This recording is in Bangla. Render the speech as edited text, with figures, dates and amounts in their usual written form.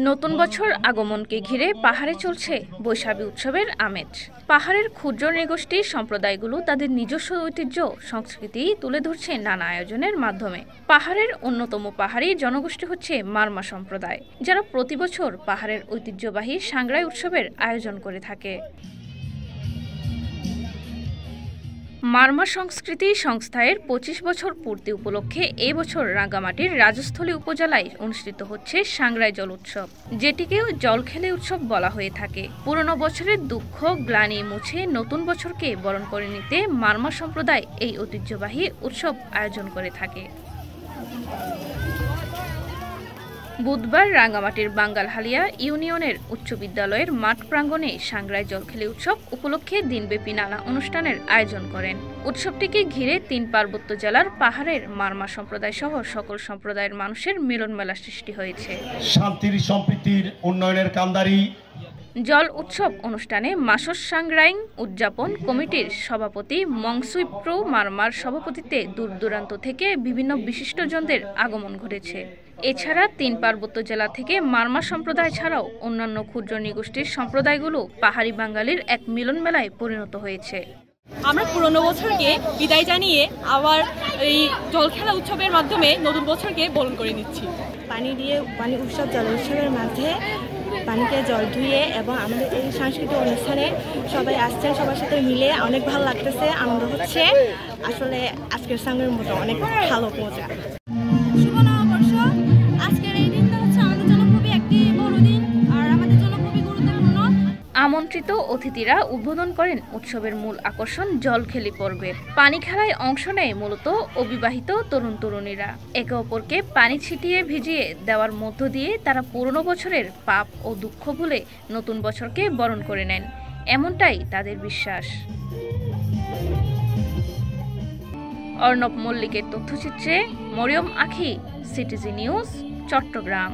নতুন বছর আগমনকে ঘিরে পাহাড়ে চলছে বৈশাখী উৎসবের আমেজ। পাহাড়ের ক্ষুদ্র নৃগোষ্ঠী সম্প্রদায়গুলো তাদের নিজস্ব ঐতিহ্য সংস্কৃতি তুলে ধরছে নানা আয়োজনের মাধ্যমে। পাহাড়ের অন্যতম পাহাড়ি জনগোষ্ঠী হচ্ছে মারমা সম্প্রদায়, যারা প্রতি বছর পাহাড়ের ঐতিহ্যবাহী সাংগ্রাই উৎসবের আয়োজন করে থাকে। মারমা সংস্কৃতি সংস্থার ২৫ বছর পূর্তি উপলক্ষে এই বছর রাঙ্গামাটির রাজস্থলী উপজেলায় অনুষ্ঠিত হচ্ছে সাংগ্রাই জল উৎসব, যেটিকেও জলখেলি উৎসব বলা হয়ে থাকে। পুরনো বছরের দুঃখ গ্লানি মুছে নতুন বছরকে বরণ করে নিতে মারমা সম্প্রদায় এই ঐতিহ্যবাহী উৎসব আয়োজন করে থাকে। বুধবার রাঙ্গামাটির বাঙ্গালহালিয়া ইউনিয়নের উচ্চ বিদ্যালয়ের মাঠ প্রাঙ্গণে সাংগ্রাই জলখেলি উৎসব উপলক্ষে দিনব্যাপী নানা অনুষ্ঠানের আয়োজন করেন। উৎসবটিকে ঘিরে ৩ পার্বত্য জেলার পাহাড়ের মারমা সম্প্রদায় সহ সকল সম্প্রদায়ের মানুষের মিলন মেলা সৃষ্টি হয়েছে। শান্তির সম্প্রীতির উন্নয়নের কান্দারি জল উৎসব অনুষ্ঠানে মাসস সাংগ্রাইং উদযাপন কমিটির সভাপতি মংসুইপ্রো মারমার সভাপতিত্বে দূর দূরান্ত থেকে বিভিন্ন বিশিষ্টজনদের আগমন ঘটেছে। এছাড়া ৩ পার্বত্য জেলা থেকে মারমা সম্প্রদায় ছাড়াও অন্যান্য ক্ষুদ্র নৃগোষ্ঠীর সম্প্রদায়গুলো পাহাড়ি বাঙালির এক মিলন মেলায় পরিণত হয়েছে। আমরা পুরনো বছরকে বিদায় জানিয়ে আবার এই জলখেলা উৎসবের মাধ্যমে নতুন বছরকে বরণ করে নিচ্ছি। পানি উৎসব জল উৎসবের মাঝে পানিতে জল ধুয়ে এবং আমাদের এই সাংস্কৃতিক অনুষ্ঠানে সবাই আসছেন, সবার সাথে মিলে অনেক ভালো লাগতেছে, আনন্দ হচ্ছে। আসলে আজকের সঙ্গের মতো অনেক ভালো মজা। শুভ নববর্ষ, আজকের এই দিনটা হচ্ছে আমাদের জন্য খুবই একটি বড় দিন আর আমাদের জন্য খুবই গুরুত্বপূর্ণ। আমন্ত্রিত অতিথিরা উদ্বোধন করেন উৎসবের মূল আকর্ষণ জলখেলি পর্বের। পানি খেলায় অংশ নেয় মূলত অবিবাহিত তরুণ তরুণীরা। একে অপরকে পানি ছিটিয়ে ভিজিয়ে দেওয়ার মধ্য দিয়ে তারা পুরনো বছরের পাপ ও দুঃখ ভুলে নতুন বছরকে বরণ করে নেন, এমনটাই তাদের বিশ্বাস। অর্ণব মল্লিকের তথ্যচিত্রে মরিয়ম আখি, সিটিজি নিউজ, চট্টগ্রাম।